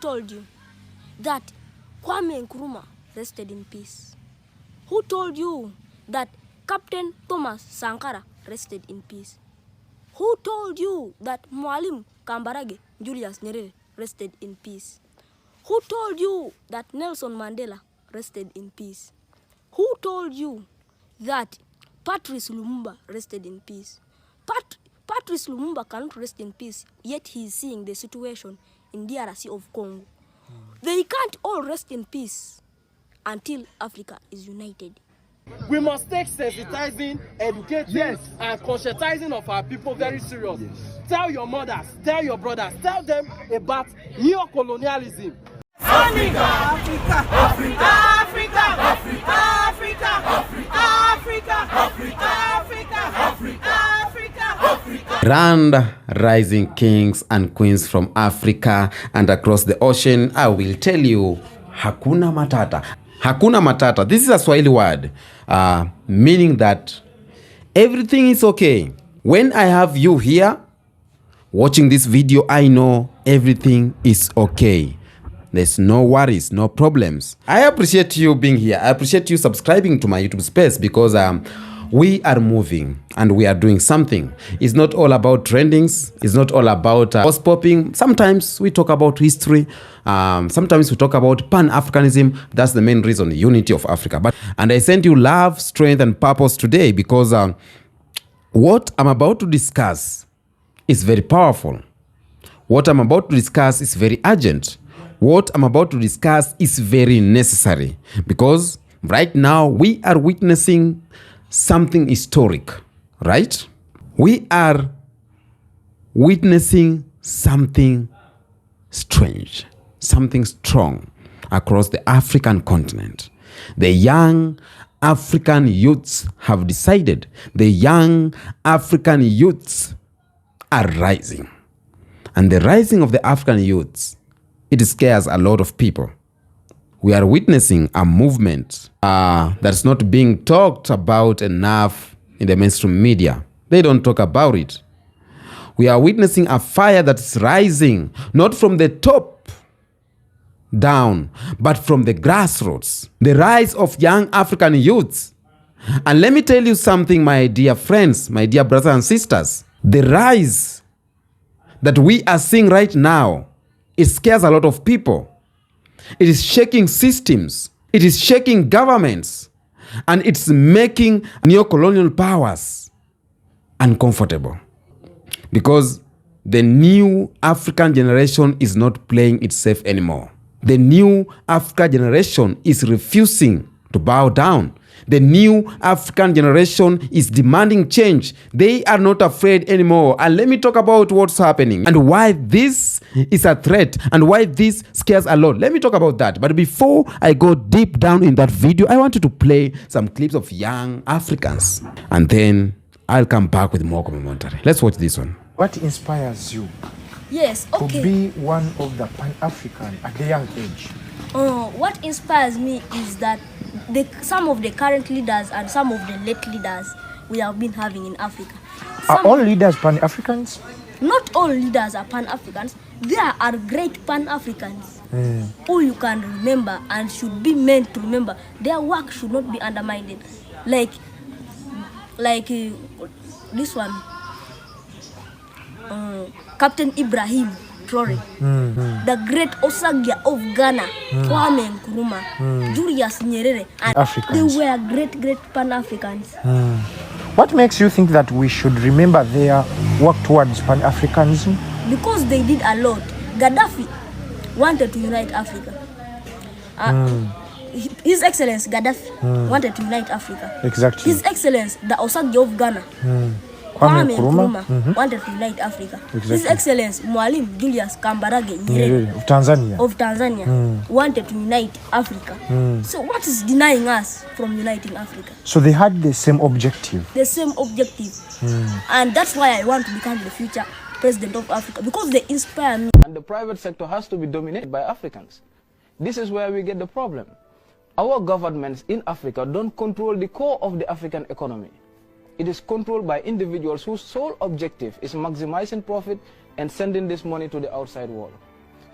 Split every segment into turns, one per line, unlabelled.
told you that Kwame Nkrumah rested in peace? Who told you that Captain Thomas Sankara rested in peace? Who told you that Mwalimu Kambarage Julius Nyerere rested in peace? Who told you that Nelson Mandela rested in peace? Who told you that Patrice Lumumba rested in peace? Patrice Lumumba cannot rest in peace, yet he is seeing the situation in DRC of Congo. They can't all rest in peace until Africa is united.
We must take sensitizing, educating, and conscientizing of our people very serious. Tell your mothers, tell your brothers, tell them about neo-colonialism.
Africa, Africa, Africa, Africa, Africa, Africa, Africa, Africa, Africa, Africa, Africa, Africa.
Grand rising kings and queens from Africa and across the ocean, I will tell you, Hakuna Matata. Hakuna Matata. This is a Swahili word, meaning that everything is okay. When I have you here watching this video, I know everything is okay. There's no worries, no problems. I appreciate you being here. I appreciate you subscribing to my YouTube space because we are moving and we are doing something. It's not all about trendings. It's not all about post popping. Sometimes we talk about history. Sometimes we talk about Pan-Africanism. That's the main reason, the unity of Africa. And I sent you love, strength, and purpose today because what I'm about to discuss is very powerful. What I'm about to discuss is very urgent. What I'm about to discuss is very necessary because right now we are witnessing something historic, right? We are witnessing something strange, something strong across the African continent. The young African youths have decided. The young African youths are rising. And the rising of the African youths, it scares a lot of people. We are witnessing a movement that's not being talked about enough in the mainstream media. They don't talk about it. We are witnessing a fire that's rising, not from the top down, but from the grassroots. The rise of young African youths. And let me tell you something, my dear friends, my dear brothers and sisters. The rise that we are seeing right now, it scares a lot of people. It is shaking systems. It is shaking governments. And it's making neo-colonial powers uncomfortable. Because the new African generation is not playing it safe anymore. The new African generation is refusing to bow down. The new African generation is demanding change. They are not afraid anymore. And let me talk about what's happening and why this is a threat and why this scares a lot. Let me talk about that. But before I go deep down in that video, I wanted to play some clips of young Africans. And then I'll come back with more commentary. Let's watch this one.
What inspires you to be one of the Pan-African at a young age?
What inspires me is that some of the current leaders and some of the late leaders we have been having in Africa.
Are all leaders Pan-Africans?
Not all leaders are Pan-Africans. There are great Pan-Africans who you can remember and should be meant to remember. Their work should not be undermined. Like this one, Captain Ibrahim Traore, the great Osagia of Ghana, Kwame Nkrumah, Julius Nyerere, and
Africans.
They were great Pan-Africans.
What makes you think that we should remember their work towards Pan-Africanism?
Because they did a lot. Gaddafi wanted to unite Africa. His Excellency Gaddafi wanted to unite Africa.
Exactly.
His Excellency, the Osagia of Ghana, Kwame Nkrumah wanted to unite Africa. Exactly. His Excellency Mwalimu Julius Kambarage Nyerere of Tanzania wanted to unite Africa. So what is denying us from uniting Africa?
So they had the same objective.
The same objective. And that's why I want to become the future president of Africa, because they inspire me.
And the private sector has to be dominated by Africans. This is where we get the problem. Our governments in Africa don't control the core of the African economy. It is controlled by individuals whose sole objective is maximizing profit and sending this money to the outside world.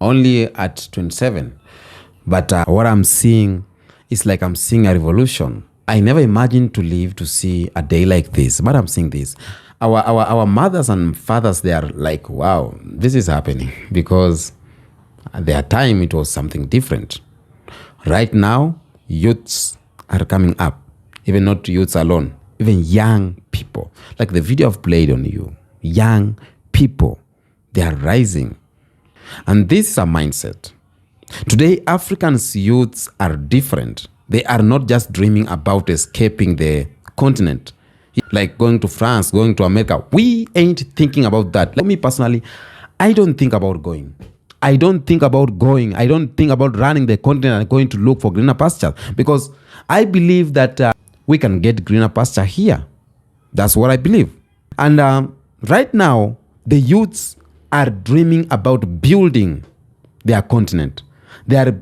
only at 27. But what I'm seeing is like I'm seeing a revolution. I never imagined to live to see a day like this, but I'm seeing this. Our mothers and fathers, they are like, wow, this is happening, because at their time it was something different. Right now, youths are coming up, even not youths alone, even young people. Like the video I've played on you, young people, they are rising. And this is a mindset. Today, Africans' youths are different. They are not just dreaming about escaping the continent, like going to France, going to America. We ain't thinking about that. Like me personally, I don't think about going. I don't think about going. I don't think about running the continent and going to look for greener pastures, because I believe that we can get greener pasture here. That's what I believe. And right now, the youths are dreaming about building their continent. They are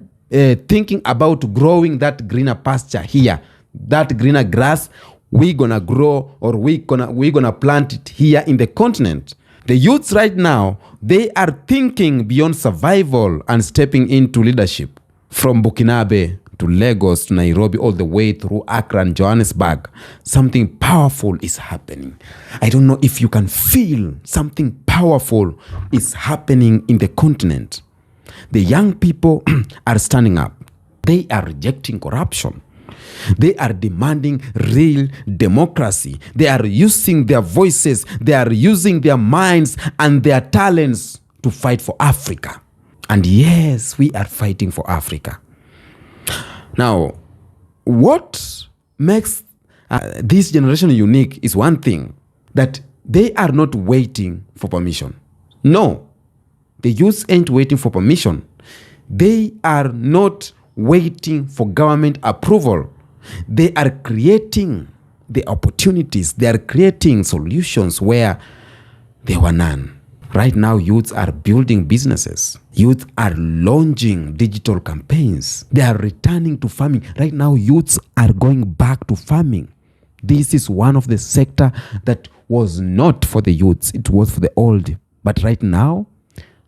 thinking about growing that greener pasture here, that greener grass. We're gonna grow, or we're gonna plant it here in the continent. The youths right now, they are thinking beyond survival and stepping into leadership. From Burkinabe to Lagos to Nairobi, all the way through Accra and Johannesburg, something powerful is happening. I don't know if you can feel something powerful is happening in the continent. The young people are standing up. They are rejecting corruption. They are demanding real democracy. They are using their voices. They are using their minds and their talents to fight for Africa. And yes, we are fighting for Africa. Now, what makes this generation unique is one thing, that they are not waiting for permission. No, the youth ain't waiting for permission. They are not waiting for government approval. They are creating the opportunities. They are creating solutions where there were none. Right now, youths are building businesses. Youth are launching digital campaigns. They are returning to farming. Right now, youths are going back to farming. This is one of the sector that was not for the youths. It was for the old. But right now,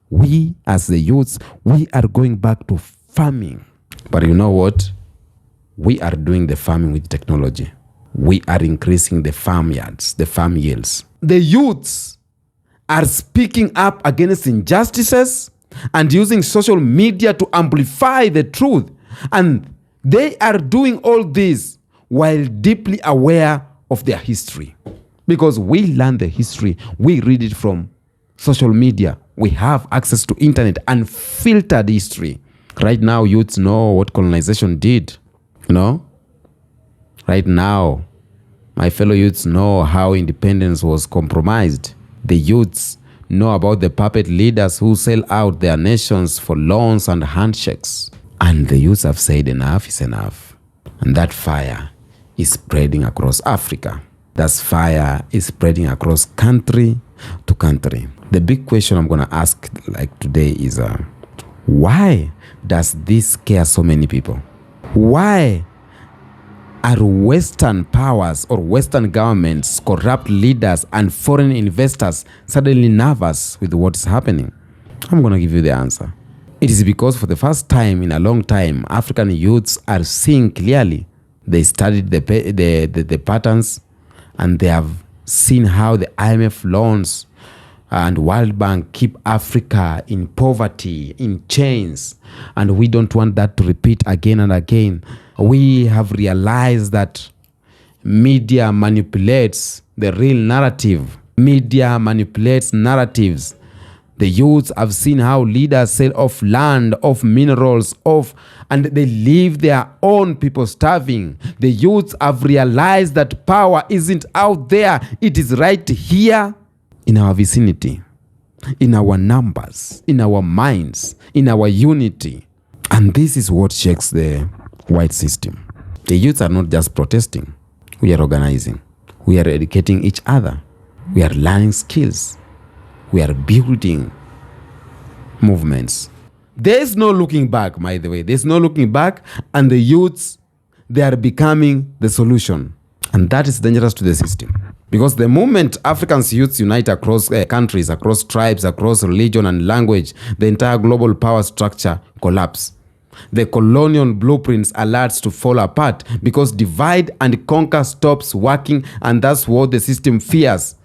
we as the youths, we are going back to farming. But you know what? We are doing the farming with technology. We are increasing the farmyards, the farm yields. The youths are speaking up against injustices and using social media to amplify the truth. And they are doing all this while deeply aware of their history. Because we learn the history, we read it from social media. We have access to internet and filtered history. Right now, youths know what colonization did. You know, right now, my fellow youths know how independence was compromised. The youths know about the puppet leaders who sell out their nations for loans and handshakes. And the youths have said enough is enough. And that fire is spreading across Africa. That fire is spreading across country to country. The big question I'm going to ask like today is, why does this scare so many people? Why are Western powers or Western governments, corrupt leaders, and foreign investors suddenly nervous with what is happening? I'm going to give you the answer. It is because for the first time in a long time, African youths are seeing clearly. They studied the patterns, and they have seen how the IMF loans and World Bank keep Africa in poverty, in chains. And we don't want that to repeat again and again. We have realized that media manipulates the real narrative. Media manipulates narratives. The youths have seen how leaders sell off land, off minerals, and they leave their own people starving. The youths have realized that power isn't out there. It is right here in our vicinity, in our numbers, in our minds, in our unity. And this is what shakes the white system. The youths are not just protesting. We are organizing. We are educating each other. We are learning skills. We are building movements. There's no looking back, by the way. There's no looking back, and the youths, they are becoming the solution. And that is dangerous to the system. Because the moment Africans youths unite across countries, across tribes, across religion and language, the entire global power structure collapses. The colonial blueprints alerts to fall apart because divide and conquer stops working, and that's what the system fears.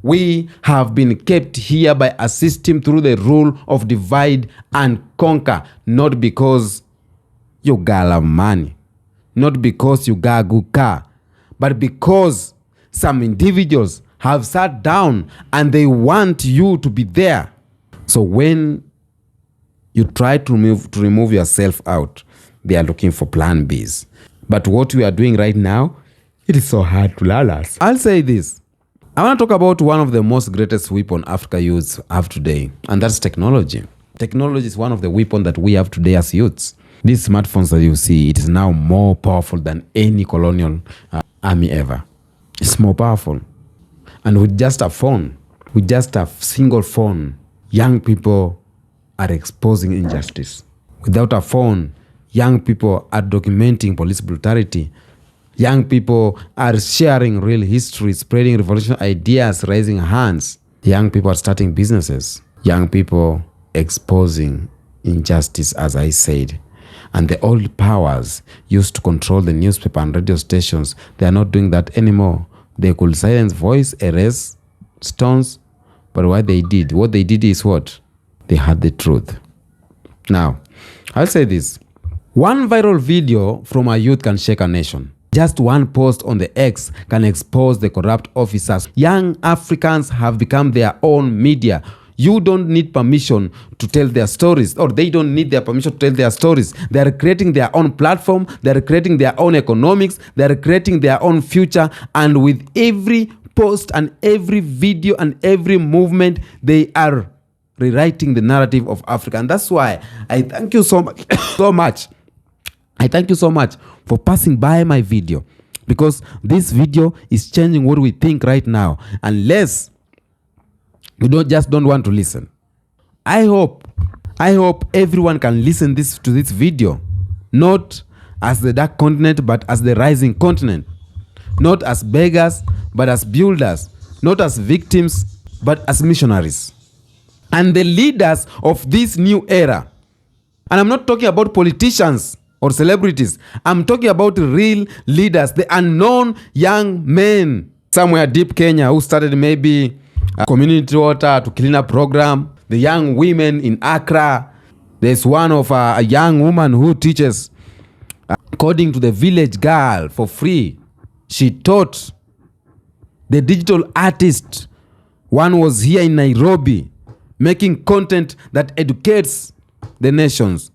We have been kept here by a system through the rule of divide and conquer, not because you got money, not because you got a good car, but because some individuals have sat down and they want you to be there. So when you try to remove yourself out, they are looking for plan Bs. But what we are doing right now, it is so hard to learn us. I'll say this. I want to talk about one of the most greatest weapons Africa youths have today, and that's technology. Technology is one of the weapons that we have today as youths. These smartphones that you see, it is now more powerful than any colonial army ever. It's more powerful. And with just a phone, with just a single phone, young people are exposing injustice. Without a phone, young people are documenting police brutality. Young people are sharing real history, spreading revolutionary ideas, raising hands. Young people are starting businesses. Young people exposing injustice, as I said. And the old powers used to control the newspaper and radio stations, they are not doing that anymore. They could silence voice, erase stones, but what they did is what? They had the truth. Now, I'll say this. One viral video from a youth can shake a nation. Just one post on the X can expose the corrupt officers. Young Africans have become their own media. You don't need permission to tell their stories, or they don't need their permission to tell their stories. They are creating their own platform. They are creating their own economics. They are creating their own future. And with every post and every video and every movement, they are rewriting the narrative of Africa. And that's why I thank you so much. I thank you so much for passing by my video, because this video is changing what we think right now. Unless you don't want to listen. I hope everyone can listen to this video, not as the dark continent, but as the rising continent. Not as beggars, but as builders. Not as victims, but as missionaries. And the leaders of this new era. And I'm not talking about politicians or celebrities. I'm talking about real leaders, the unknown young men somewhere deep Kenya who started maybe a community water to clean up program. The young women in Accra. There's one of a young woman who teaches coding to the village girl for free. She taught the digital artist. One was here in Nairobi making content that educates the nations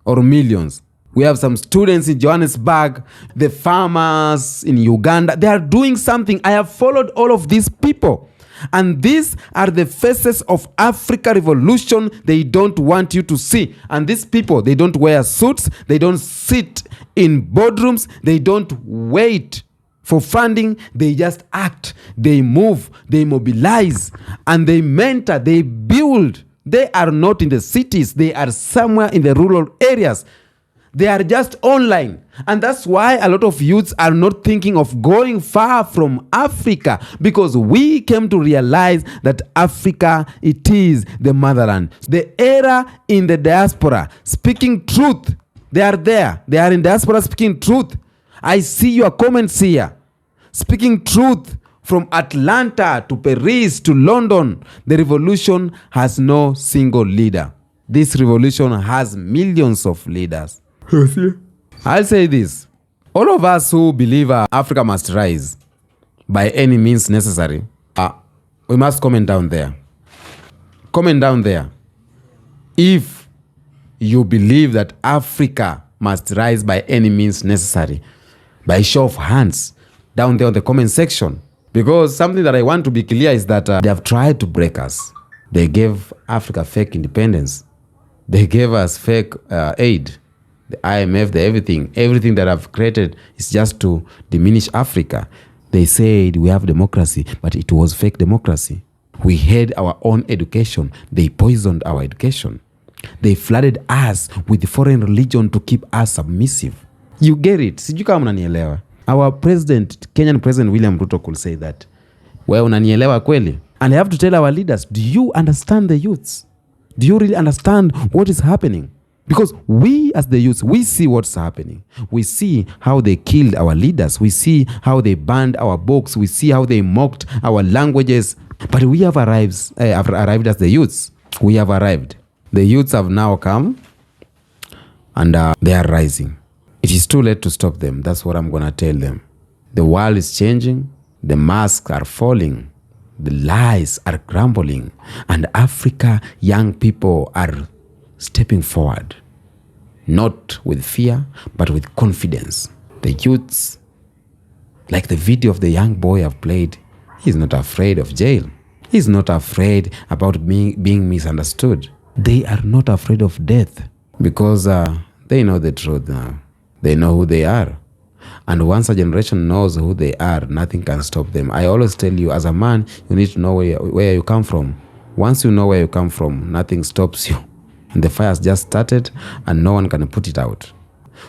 or millions. We have some students in Johannesburg, the farmers in Uganda. They are doing something. I have followed all of these people. And these are the faces of Africa revolution they don't want you to see. And these people, they don't wear suits. They don't sit in boardrooms. They don't wait for funding. They just act. They move. They mobilize. And they mentor. They build. They are not in the cities. They are somewhere in the rural areas. They are just online. And that's why a lot of youths are not thinking of going far from Africa, because we came to realize that Africa, it is the motherland. The era in the diaspora speaking truth. They are there. They are in diaspora speaking truth. I see your comments here. Speaking truth from Atlanta to Paris to London. The revolution has no single leader. This revolution has millions of leaders. I'll say this. All of us who believe Africa must rise by any means necessary, we must comment down there. Comment down there. If you believe that Africa must rise by any means necessary, by show of hands, down there on the comment section. Because something that I want to be clear is that they have tried to break us. They gave Africa fake independence. They gave us fake aid. The IMF, everything that I've created is just to diminish Africa. They said we have democracy, but it was fake democracy. We had our own education. They poisoned our education. They flooded us with foreign religion to keep us submissive. You get it? Sijui kama mnanielewa. Our president, Kenyan President William Ruto, could say that, wewe unanielewa kweli? And I have to tell our leaders, do you understand the youths? Do you really understand what is happening? Because we as the youths, we see what's happening. We see how they killed our leaders. We see how they banned our books. We see how they mocked our languages. But we have arrived as the youths. We have arrived. The youths have now come and they are rising. It is too late to stop them. That's what I'm going to tell them. The world is changing. The masks are falling. The lies are crumbling. And Africa young people are stepping forward. Not with fear, but with confidence. The youths, like the video of the young boy I've played, he's not afraid of jail. He's not afraid about being misunderstood. They are not afraid of death because they know the truth now. They know who they are. And once a generation knows who they are, nothing can stop them. I always tell you, as a man, you need to know where you come from. Once you know where you come from, nothing stops you. And the fire has just started and no one can put it out.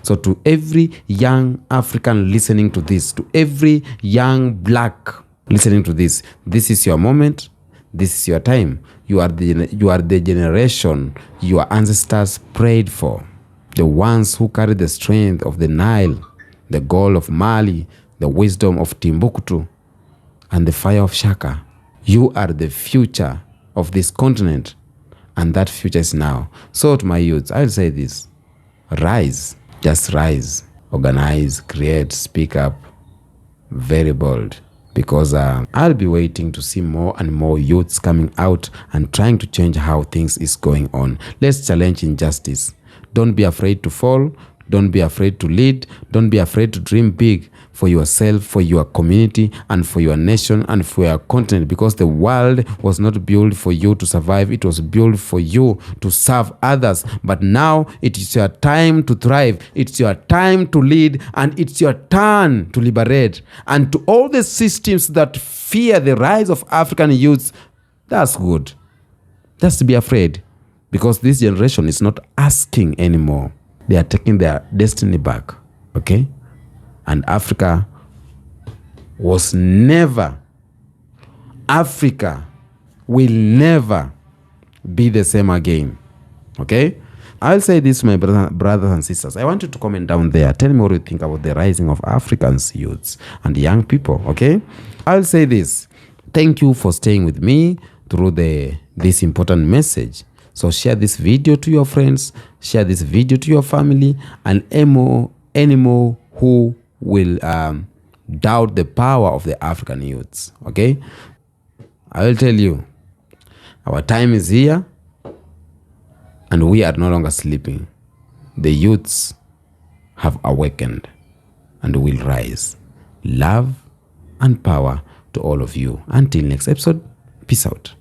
So to every young African listening to this, to every young black listening to this, this is your moment. This is your time. You are the generation your ancestors prayed for. The ones who carry the strength of the Nile, the gold of Mali, the wisdom of Timbuktu, and the fire of Shaka. You are the future of this continent, and that future is now. So to my youths, I'll say this. Rise. Just rise. Organize, create, speak up. Very bold. Because I'll be waiting to see more and more youths coming out and trying to change how things is going on. Let's challenge injustice. Don't be afraid to fall. Don't be afraid to lead. Don't be afraid to dream big for yourself, for your community, and for your nation, and for your continent. Because the world was not built for you to survive. It was built for you to serve others. But now it is your time to thrive. It's your time to lead, and it's your turn to liberate. And to all the systems that fear the rise of African youths, that's good. Just be afraid. Because this generation is not asking anymore. They are taking their destiny back, okay? And Africa will never be the same again, okay? I'll say this to my brothers and sisters. I want you to comment down there. Tell me what you think about the rising of Africans youths and young people, okay? I'll say this. Thank you for staying with me through this important message. So share this video to your friends, share this video to your family, and any more who will doubt the power of the African youths, okay? I will tell you, our time is here, and we are no longer sleeping. The youths have awakened and will rise. Love and power to all of you. Until next episode, peace out.